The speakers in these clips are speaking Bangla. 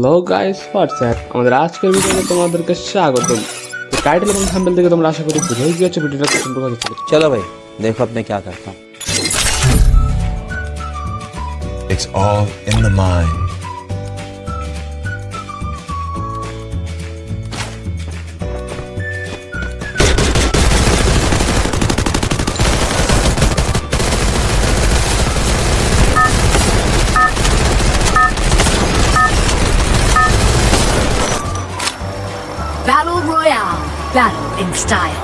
হ্যালো গাইস হোয়াটসঅ্যাপ আমাদের আজকের ভিডিওতে তোমাদেরকে স্বাগতম। তো টাইটেল এবং থাম্বনেল থেকে তোমরা আশা করি বুঝেই গিয়েছো ভিডিওটা কোন প্রকার ছিল। चलो भाई देखो अब मैं क्या करता हूँ। It's all in the mind. Battle Royale. Battle in style.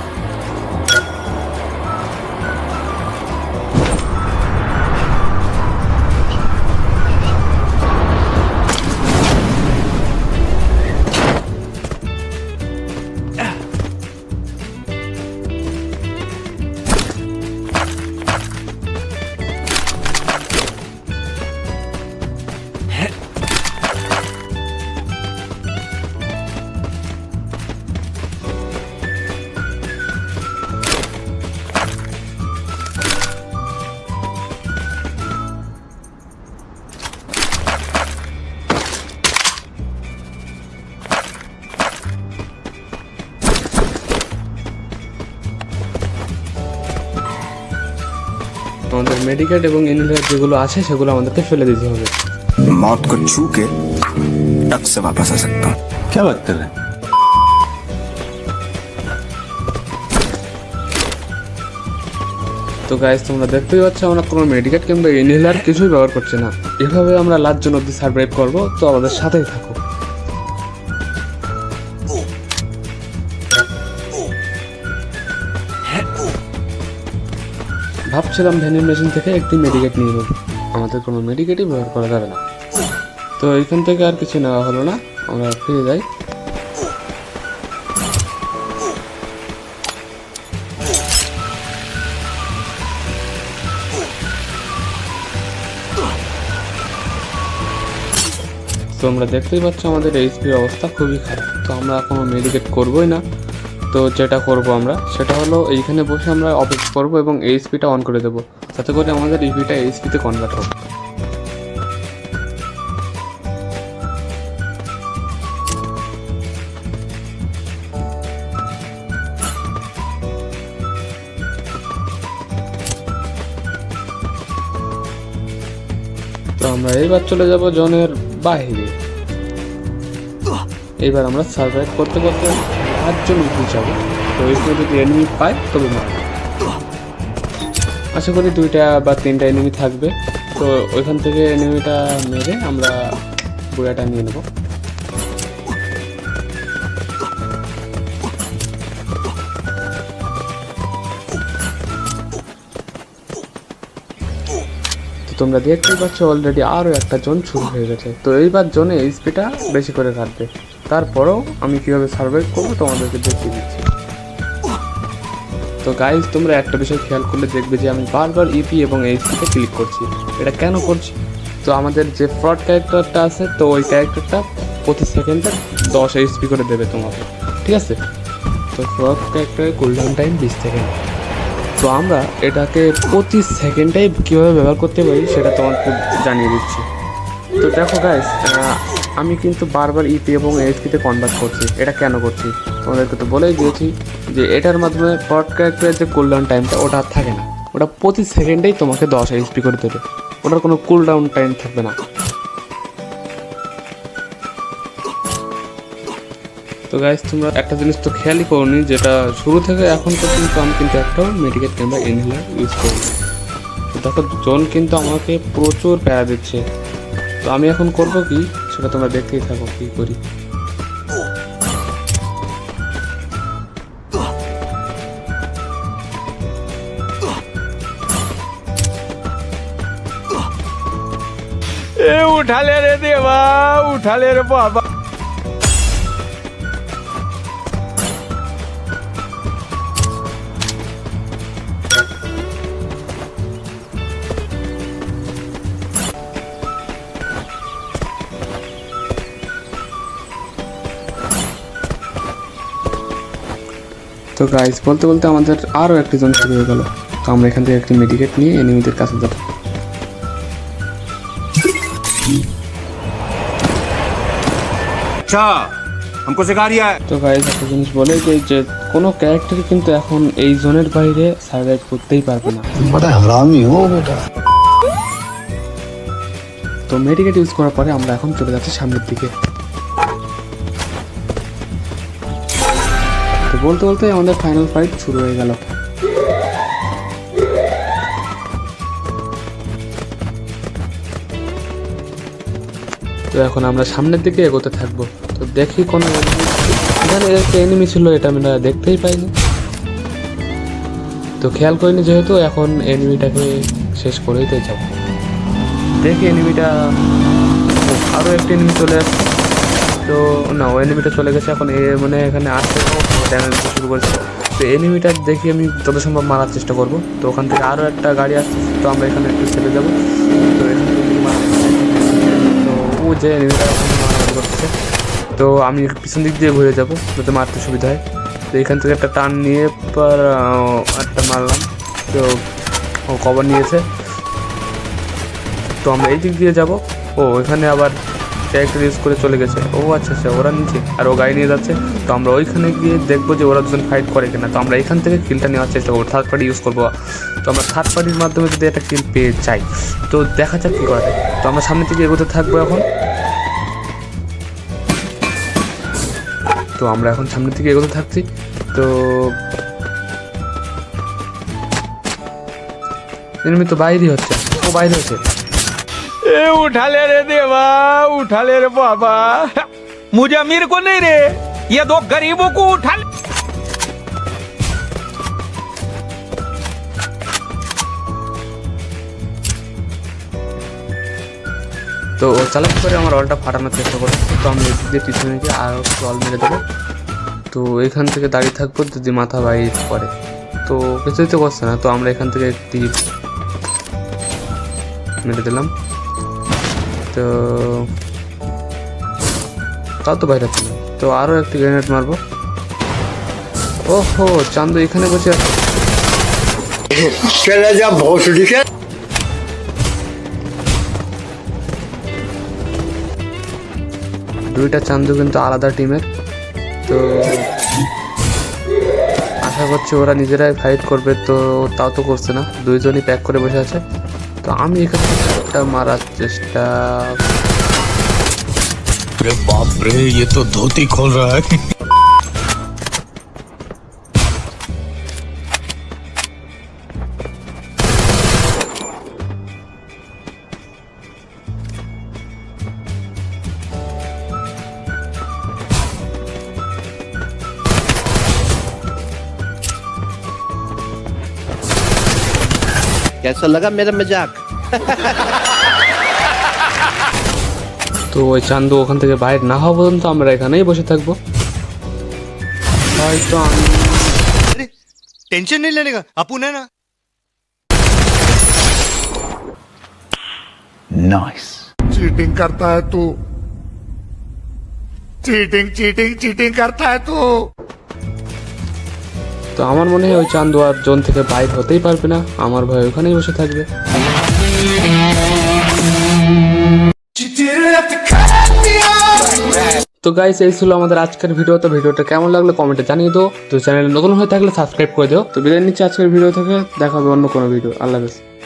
আমাদের মেডিকেট এবং ইনহেলার যেগুলো আছে সেগুলো আমাদেরকে ফেলে দিতে হবে। मौत को छू के टक से वापस आ सकता हूँ। क्या बात कर रहे हैं? তো গাইস তোমরা দেখতেই পাচ্ছ আমরা কোনো মেডিকেট কিংবা ইনহেলার কিছুই ব্যবহার করছি না। এভাবে আমরা লাস্ট জন অবধি সার্ভাইভ করবো, তো আমাদের সাথেই থাকো। ভাবছিলাম ভ্যানিং মেশিন থেকে একটি মেডিকেট নিয়ে নেব, আমাদের কোনো মেডিকেটই ব্যবহার করা যাবে না। তো এইখান থেকে আর কিছু নেওয়া হলো না, আমরা ফিরে যাই। তো আমরা দেখতেই পাচ্ছ আমাদের এইচপির অবস্থা খুবই খারাপ, তো আমরা কোনো মেডিকেট করবোই না। তো যেটা করব আমরা সেটা হলো এইখানে বসে আমরা অপেক্ষা করব এবং এইচপিটা অন করে দেবো, যাতে করে আমাদের ইভিটা এইচপিতে কনভার্ট হবে। তো আমরা এইবার চলে যাব জোনের বাইরে। এইবার আমরা সার্ভাইভ করতে করতে 8 জন উঠে যাবো। তো এইখানে যদি এনিমি পাই তবে মারব। আশা করি 2টা বা 3টা এনিমি থাকবে। তো ওইখান থেকে এনিমিটা মেরে আমরা বুড়াটা নিয়ে নেব। তোমরা দেখতেই পাচ্ছ অলরেডি আরও একটা জোন শুরু হয়ে গেছে। তো এইবার জোনে এইচপিটা বেশি করে কাটবে, তারপরেও আমি কীভাবে সার্ভাইভ করবো তোমাদেরকে দেখিয়ে দিচ্ছি। তো গাইজ তোমরা একটা বিষয় খেয়াল করলে দেখবে যে আমি বারবার ইপি এবং এইচপিতে ক্লিক করছি। এটা কেন করছি? তো আমাদের যে ফ্রড ক্যারেক্টারটা আছে, তো ওই ক্যারেক্টারটা প্রতি সেকেন্ডে 10 এইচপি করে দেবে তোমাকে, ঠিক আছে? তো ফ্রড ক্যারেক্টারের কুলডাউন টাইম 20 সেকেন্ড। তো আমরা এটাকে প্রতি সেকেন্ডেই কীভাবে ব্যবহার করতে পারি সেটা তোমাকে জানিয়ে দিচ্ছি। তো দেখো গাইস, আমি কিন্তু বারবার ইপি এবং এইচপিতে কনভার্ট করছি। এটা কেন করছি তোমাদেরকে তো বলেই দিয়েছি যে এটার মাধ্যমে ফ্রড ক্যারেক্টারের যে কুলডাউন টাইমটা ওটা আর থাকে না, ওটা প্রতি সেকেন্ডেই তোমাকে 10 এইচপি করে দেবে, ওটার কোনো কুলডাউন টাইম থাকবে না। তো গাইস তোমরা একটা জিনিস তো খেয়ালই করোনি, যেটা শুরু থেকে এখন পর্যন্ত আমি কিন্তু একটাও মেডিকেট কিংবা ইনহেলার ইউজ করিনি। তো দেখো জোন কিন্তু আমাকে প্রচুর প্যারা দিচ্ছে। তো আমি এখন করব কি সেটা তোমরা দেখতেই থাকো কি করি। उठा ले रे देवा, उठा ले रे बाबा। তো গাইস বলতে বলতে আমাদের আরও একটি জন শুরু হয়ে গেল। তো আমরা এখান থেকে একটি মেডিকেট নিয়ে এনিমিদের কাছে যাব। अच्छा हमको सिखा रिया है তো গাইস একটা জিনিস বলে যে কোনো ক্যারেক্টার কিন্তু এখন এই জোনের বাইরে সার্ভাইভ করতেই পারবে না। बड़ा हरामी हो बेटा। তো মেডিকেট ইউজ করার পরে আমরা এখন চলে যাচ্ছি সামনের দিকে। তো বলতে বলতে আমাদের ফাইনাল ফাইট শুরু হয়ে গেল। তো এখন আমরা সামনের দিকে এগোতে থাকবো। তো দেখি কোনো এখানে একটা এনিমি ছিল, এটা আমরা দেখতেই পাইনি, তো খেয়াল করিনি যেহেতু এখন এনিমিটাকে শেষ করেই তো যাবো। দেখি এনিমিটা, আরও একটা এনিমি চলে আসছে। তো না, ও এনিমিটা চলে গেছে, এখন মানে এখানে আসছে ড্যামেজ শুরু করেছে। তো এনিমিটা দেখি আমি যত সম্ভব মারার চেষ্টা করব। তো ওখান থেকে আরও একটা গাড়ি আসছে, তো আমরা এখানে একটু ছেড়ে যাবো। তো এখান থেকে তো ও যে এনিমিটা মারামারি করছে, তো আমি পিছন দিক দিয়ে ঘুরে যাবো যাতে মারতে সুবিধা হয়। তো এখান থেকে একটা টার্ন নিয়ে পর একটা মারলাম, তো ও কভার নিয়েছে। তো আমরা এই দিক দিয়ে যাব। ও এখানে আবার ক্যারেক্টার ইউজ করে চলে গেছে। ও আচ্ছা আচ্ছা, ওরা নিচে আর ও গাড়ি নিয়ে যাচ্ছে। তো আমরা ওইখানে গিয়ে দেখবো যে ওরা দুজন ফাইট করে কিনা। তো আমরা এখান থেকে কিলটা নেওয়ার চেষ্টা করবো, থার্ড পার্টি ইউজ করবো। তো আমরা থার্ড পার্টির মাধ্যমে যদি একটা কিল পেয়ে চাই, তো দেখা যাক কী করা যায়। তো আমরা সামনের দিকে এগোতে থাকবো এখন। তো আমরা এখন সামনের দিকে এগোতে থাকছি। তো এনিমি তো বাইরেই হচ্ছে, ও বাইরে হচ্ছে। ए उठा ले रे देवा उठा ले रे बाबा मुझे अमीर को नहीं रे ये दो गरीबों को उठा ले তো ও চালাকি করে আমার অলটা ফাটানোর চেষ্টা করছে। তো আমি এদিক দিয়ে পিছনে গিয়ে আর অল মেরে দেবো। তো এখান থেকে দাঁড়িয়ে থাকবো যদি মাথা বাইর করে, তো কিছুই তো করছে না। তো আমরা এখান থেকে একটি মেরে দিলাম। তো তাও তো বাইরে ছিল। তো আরও একটি গ্রেনেড মারবো। ওহো, চান্দু এখানে বসে আছে। দুইটা চান্দু কিন্তু আলাদা টিমের। তো আশা করছি ওরা নিজেরাই ফাইট করবে। তো তাও তো করছে না, দুইজনই প্যাক করে বসে আছে। তো আমি এখানে একটা মারার চেষ্টা। अरे बाप रे, ये तो धोती खोल रहा है। कैसा लगा मेरा मजाक? তো ওই চান্দু ওখান থেকে বাইরে না হওয়া পর্যন্ত আমরা এখানেই বসে থাকবো। হয়তো আমি टेंशन नहीं लेने का अपुन है ना Nice. चीटिंग करता है तू, चीटिंग चीटिंग चीटिंग करता है तू। তো আমার মনে হয় ওই চান্দু আর জোন থেকে বাইরে হতেই পারবে না, আমার ভয় ওখানেই বসে থাকবে। তো গাইস, এই ছিল আমাদের আজকের ভিডিও। তো ভিডিওটা কেমন লাগলো কমেন্টে জানিয়ে দাও। তো চ্যানেলে নতুন হয়ে থাকলে সাবস্ক্রাইব করে দিও। তো বিদায় নিচ্ছি আজকের ভিডিও থেকে, দেখা হবে অন্য কোনো ভিডিও। আল্লাহ হাফেজ।